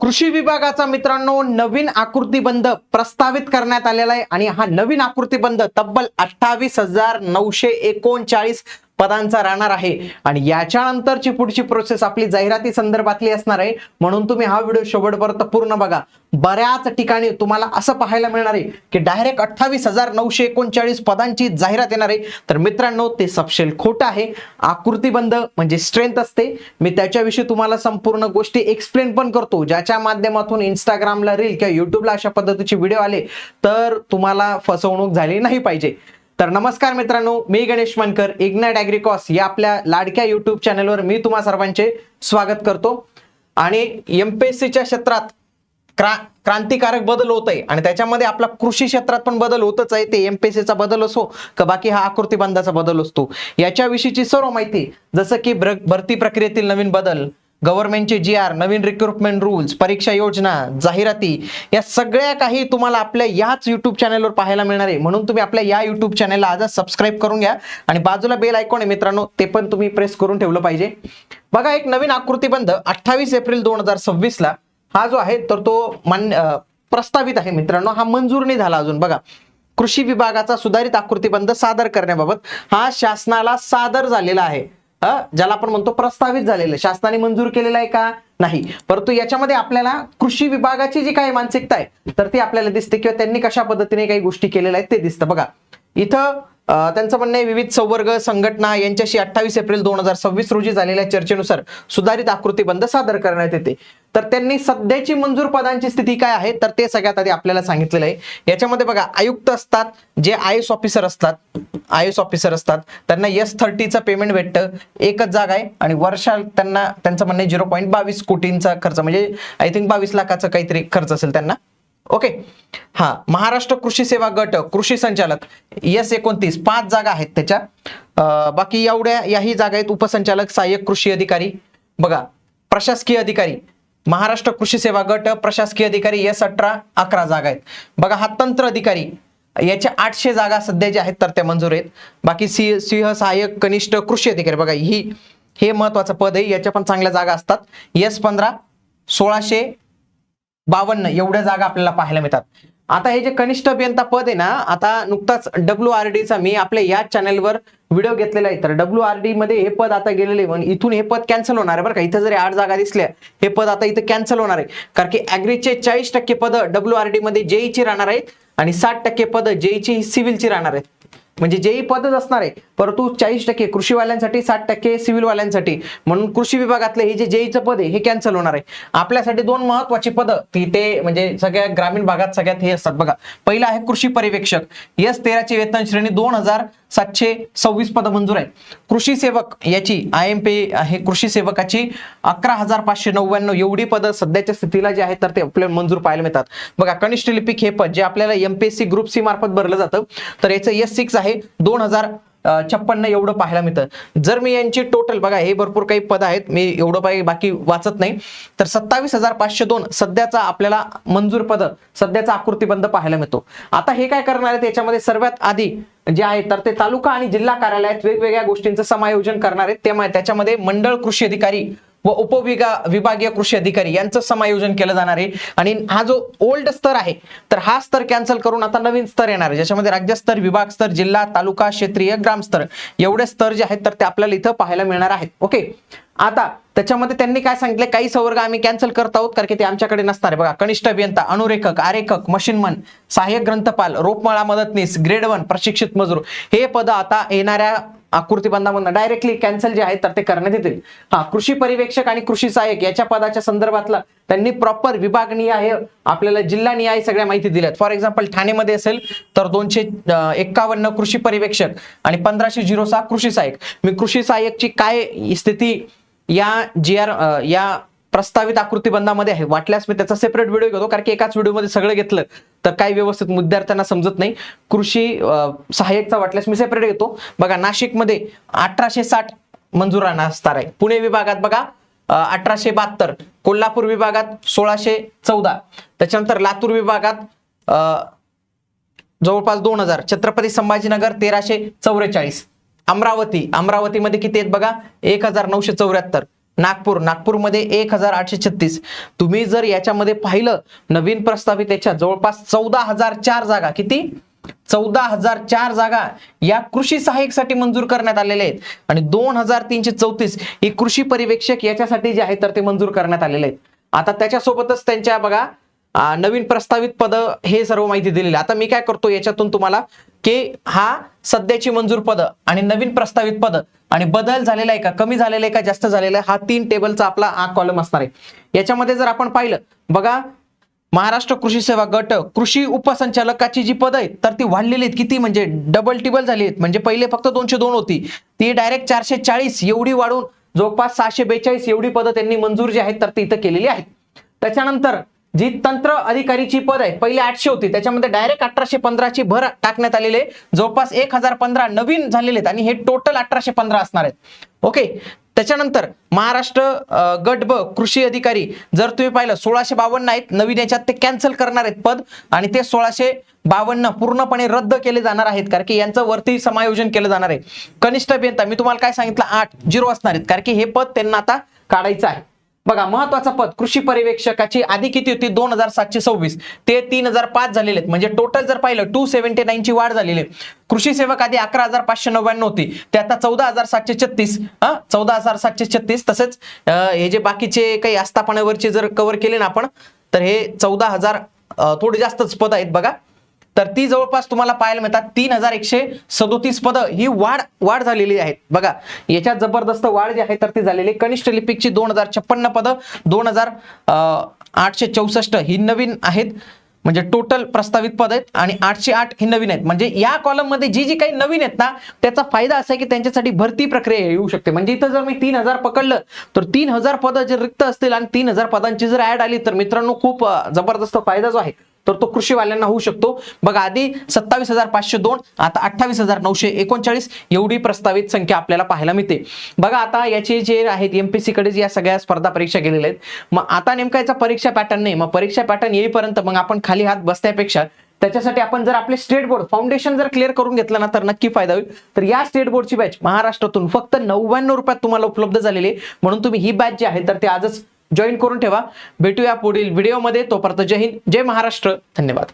कृषी विभागाचा मित्रांनो नवीन आकृतीबंध प्रस्तावित करण्यात आलेला आहे आणि हा नवीन आकृतीबंध तब्बल 28,939 पदांचा राहणार आहे आणि याच्यानंतरची पुढची प्रोसेस आपली जाहिराती संदर्भातली असणार आहे. म्हणून तुम्ही हा व्हिडिओ शेवटपर्यंत पूर्ण बघा. बऱ्याच ठिकाणी तुम्हाला असं पाहायला मिळणार आहे की डायरेक्ट 28,939 पदांची जाहिरात येणार आहे. तर मित्रांनो ते सपशेल खोटं आहे. आकृतीबंध म्हणजे स्ट्रेंथ असते. मी त्याच्याविषयी तुम्हाला संपूर्ण गोष्टी एक्सप्लेन पण करतो, ज्याच्या माध्यमातून इंस्टाग्रामला रील किंवा युट्यूबला अशा पद्धतीचे व्हिडिओ आले तर तुम्हाला फसवणूक झाली नाही पाहिजे. तर नमस्कार मित्रांनो, मी गणेश मानकर, इग्नाइट ॲग्रिकॉस या आपल्या लाडक्या युट्यूब चॅनलवर मी तुम्हा सर्वांचे स्वागत करतो. आणि एमपीएससीच्या क्षेत्रात क्रांतिकारक बदल होत आहे आणि त्याच्यामध्ये आपला कृषी क्षेत्रात पण बदल होतच आहे. ते एमपीएससीचा बदल असो का बाकी हा आकृतीबंधाचा बदल असतो, याच्याविषयीची सर्व माहिती जसं की भरती प्रक्रियेतील नवीन बदल, गव्हर्नमेंटचे GR, नवीन रिक्रुटमेंट रूल्स, परीक्षा योजना, जाहिराती, या सगळ्या काही तुम्हाला आपल्या याच युट्यूब चॅनलवर पाहायला मिळणार आहे. म्हणून तुम्ही आपल्या या युट्यूब चॅनलला आजच सबस्क्राईब करून घ्या आणि बाजूला बेल आयकॉन आहे मित्रांनो, ते पण तुम्ही प्रेस करून ठेवलं पाहिजे. बघा, एक नवीन आकृतीबंध 28 एप्रिल 2026 ला हा जो आहे तर तो प्रस्तावित आहे मित्रांनो. हा मंजूर नाही झाला अजून. बघा, कृषी विभागाचा सुधारित आकृतीबंध सादर करण्याबाबत हा शासनाला सादर झालेला आहे. ज्याला आपण म्हणतो प्रस्तावित झालेलं, शासनाने मंजूर केलेलं आहे का नाही, परंतु याच्यामध्ये आपल्याला कृषी विभागाची जी काही मानसिकता आहे तर ती आपल्याला दिसते किंवा त्यांनी कशा पद्धतीने काही गोष्टी केलेल्या आहेत ते दिसतं. बघा, इथं त्यांचं म्हणणं आहे विविध संवर्ग संघटना यांच्याशी 28 एप्रिल 2026 रोजी झालेल्या चर्चेनुसार सुधारित आकृतीबंध सादर करण्यात येते. तर त्यांनी सध्याची मंजूर पदांची स्थिती काय आहे तर ते सगळ्यात आधी आपल्याला सांगितलेलं आहे. याच्यामध्ये बघा, आयुक्त असतात, जे IAS ऑफिसर असतात, त्यांना S30चं पेमेंट भेटतं, एकच जागा आहे आणि वर्षाला त्यांचं म्हणणं आहे 0.22 कोटींचा खर्च, म्हणजे आय थिंक 22 लाखाचा काहीतरी खर्च असेल त्यांना. ओके. हा, महाराष्ट्र कृषी सेवा गट कृषी संचालक S29 5 जागा आहेत त्याच्या. बाकी एवढ्या याही जागा आहेत. उपसंचालक, सहाय्यक कृषी अधिकारी, बघा, प्रशासकीय अधिकारी, महाराष्ट्र कृषी सेवा गट प्रशासकीय अधिकारी S18 11 जागा आहेत. बघा, हा तंत्र अधिकारी, याच्या 800 जागा सध्या ज्या आहेत तर त्या मंजूर आहेत. बाकी सिंह सहाय्यक कनिष्ठ कृषी अधिकारी, बघा हे महत्वाचं पद आहे, याच्या पण चांगल्या जागा असतात. S15 1652 एवढ्या जागा आपल्याला पाहायला मिळतात. आता हे जे कनिष्ठ अभियंता पद आहे ना, आता नुकताच WRDचा मी आपल्या या चॅनलवर व्हिडिओ घेतलेला आहे. तर WRD मध्ये हे पद आता गेलेले, पण इथून हे पद कॅन्सल होणार आहे बरं का. इथं जरी 8 जागा दिसल्या, हे पद आता इथं कॅन्सल होणार आहे, कारण की ॲग्रीचे 40% पद WRD मध्ये JEची राहणार आहेत आणि 60% पद JEची सिव्हिलची राहणार आहेत. म्हणजे JEई पदच असणार आहे, परंतु 40% कृषीवाल्यांसाठी, 60% सिव्हिलवाल्यांसाठी. म्हणून कृषी विभागातले हे जे JEईचं पद आहे हे कॅन्सल होणार आहे. आपल्यासाठी 2 महत्वाची पदं ते म्हणजे सगळ्या ग्रामीण भागात सगळ्यात हे असतात. बघा, पहिला आहे कृषी पर्यवेक्षक, S13ची वेतन श्रेणी 2726 पदं मंजूर आहे. कृषी सेवक याची IMP आहे, कृषी सेवकाची 11,599 एवढी पदं सध्याच्या स्थितीला जे आहेत तर ते आपल्याला मंजूर पाहायला मिळतात. बघा, कनिष्ठ लिपिक हे पद जे आपल्याला MPSC ग्रुप C मार्फत भरलं जातं, तर याचं S6 आहे, 2056 एवढं पाहायला मिळतं. जर मी यांची टोटल, बघा हे भरपूर काही पद आहेत, मी एवढं बाकी वाचत नाही, तर 27,502 सध्याचा आपल्याला मंजूर पद, सध्याचा आकृतीबंध पाहायला मिळतो. आता हे काय करणार आहेत, याच्यामध्ये सर्वात आधी जे आहे तर ते तालुका आणि जिल्हा कार्यालयात वेगवेगळ्या गोष्टींचं समायोजन करणार आहेत. त्याच्यामध्ये मंडळ कृषी अधिकारी व उपविभागीय कृषी अधिकारी यांचं समायोजन केलं जाणार आहे. आणि हा जो ओल्ड स्तर आहे तर हा स्तर कॅन्सल करून आता नवीन स्तर येणार आहे, ज्याच्यामध्ये राज्यस्तर, विभाग स्तर, जिल्हा, तालुका, क्षेत्रीय, ग्रामस्तर एवढे स्तर जे आहेत तर ते आपल्याला इथं पाहायला मिळणार आहेत. ओके. आता त्याच्यामध्ये त्यांनी काय सांगितलं, काही संवर्ग आम्ही कॅन्सल करत आहोत कारण की ते आमच्याकडे नसणार आहे. बघा, कनिष्ठ अभियंता, अनुरेखक, आरेखक, मशीनमन, सहाय्यक ग्रंथपाल, रोपमाळा मदतनीस, ग्रेड 1 प्रशिक्षित मजूर हे पद आता येणाऱ्या आकृतीबंधामधून डायरेक्टली कॅन्सल जे आहेत तर ते करण्यात येतील. हा, कृषी पर्यवेक्षक आणि कृषी सहाय्यक याच्या पदाच्या संदर्भातला त्यांनी प्रॉपर विभागनिहाय आपल्याला जिल्हानिहाय सगळ्या माहिती दिल्यात. फॉर एक्झाम्पल ठाणेमध्ये असेल तर 251 कृषी पर्यवेक्षक आणि 1506 कृषी सहाय्यक. मी कृषी सहाय्यकची काय स्थिती या प्रस्तावित आकृतीबंधामध्ये आहे, वाटल्यास मी त्याचा सेपरेट व्हिडिओ घेतो, कारण की एकाच व्हिडिओमध्ये सगळं घेतलं तर काही व्यवस्थित विद्यार्थ्यांना समजत नाही. कृषी सहाय्यकचा वाटल्यास मी सेपरेट घेतो. बघा, नाशिकमध्ये 1860 मंजूर असणार आहे. पुणे विभागात बघा 1872, कोल्हापूर विभागात 1614, त्याच्यानंतर लातूर विभागात जवळपास 2000, छत्रपती संभाजीनगर 1344, अमरावतीमध्ये किती आहेत बघा 1974, नागपूरमध्ये 1836. तुम्ही जर याच्यामध्ये पाहिलं नवीन प्रस्तावित याच्या जवळपास 14,004 जागा, किती 14,004 जागा या कृषी सहाय्यकसाठी मंजूर करण्यात आलेल्या आहेत आणि 2,334 ही कृषी पर्यवेक्षक याच्यासाठी जे आहे तर ते मंजूर करण्यात आलेले आहेत. आता त्याच्यासोबतच त्यांच्या बघा नवीन प्रस्तावित पद हे सर्व माहिती दिलेली. आता मी काय करतो याच्यातून तुम्हाला की हा सध्याची मंजूर पद आणि नवीन प्रस्तावित पद आणि बदल झालेला आहे का, कमी झालेला आहे का, जास्त झालेला आहे, हा 3 टेबलचा आपला हा कॉलम असणार आहे. याच्यामध्ये जर आपण पाहिलं बघा महाराष्ट्र कृषी सेवा गट कृषी उपसंचालकाची जी पद आहेत तर ती वाढलेली आहेत, किती म्हणजे डबल टिबल झाली आहेत. म्हणजे पहिले फक्त 202 होती ती डायरेक्ट 440 एवढी वाढून जवळपास 642 एवढी पदं त्यांनी मंजूर जी आहेत तर ती इथं केलेली आहेत. त्याच्यानंतर जी तंत्र अधिकारीची पद आहे पहिले 800 होती त्याच्यामध्ये डायरेक्ट 1815 ची भर टाकण्यात आलेले जवळपास 1015 नवीन झालेले आहेत आणि हे टोटल 1815 असणार आहेत. ओके. त्याच्यानंतर महाराष्ट्र गट ब कृषी अधिकारी जर तुम्ही पाहिलं 1652 आहेत नवीन, याच्यात ते कॅन्सल करणार आहेत पद आणि ते 1652 पूर्णपणे रद्द केले जाणार आहेत कारण की यांचं वरती समायोजन केलं जाणार आहे. कनिष्ठ अभियंता मी तुम्हाला काय सांगितलं 8 असणार आहेत कारण की हे पद त्यांना आता काढायचं आहे. बघा महत्वाचं पद कृषी पर्यवेक्षकाची आधी किती होती 2,726 ते 3,005 झालेले आहेत म्हणजे टोटल जर पाहिलं 279 ची वाढ झालेली आहे. कृषी सेवक आधी 11,599 होती ते आता 14,736 14,736. तसेच हे जे बाकीचे काही आस्थापनावरचे जर कव्हर केले ना आपण तर हे 14,000 थोडे जास्तच पद आहेत बघा. तर ती जवळपास तुम्हाला पाहायला मिळतात 3,137 पदं ही वाढ झालेली आहेत बघा. याच्यात जबरदस्त वाढ जी आहे तर ती झालेली. कनिष्ठ लिपिकची 2,056 पदं 2,864 ही नवीन आहेत म्हणजे टोटल प्रस्तावित पद आहेत आणि 808 ही नवीन आहेत. म्हणजे या कॉलम मध्ये जी काही नवीन आहेत ना त्याचा फायदा असा आहे की त्यांच्यासाठी भरती प्रक्रिया येऊ शकते. म्हणजे इथं जर मी 3,000 पकडलं तर 3,000 पदं जर रिक्त असतील आणि 3,000 पदांची जर ऍड आली तर मित्रांनो खूप जबरदस्त फायदा जो आहे तर तो कृषीवाल्यांना होऊ शकतो. बघा आधी 27,502 आता 28,939 एवढी प्रस्तावित संख्या आपल्याला पाहायला मिळते. बघा आता याचे जे आहेत एमपीसी कडे या सगळ्या स्पर्धा परीक्षा गेलेल्या आहेत. मग आता नेमका याचा परीक्षा पॅटर्न नाही, मग परीक्षा पॅटर्न येईपर्यंत मग आपण खाली हात बसण्यापेक्षा त्याच्यासाठी आपण जर आपले स्टेट बोर्ड फाउंडेशन जर क्लिअर करून घेतलं ना तर नक्की फायदा होईल. तर या स्टेट बोर्डची बॅच महाराष्ट्रातून फक्त 99 रुपयात तुम्हाला उपलब्ध झालेली आहे म्हणून तुम्ही ही बॅच जी आहे तर ते आजच जॉईन करून ठेवा. भेटूया पुढील व्हिडिओमध्ये. तोपर्यंत जय हिंद, जय महाराष्ट्र, धन्यवाद.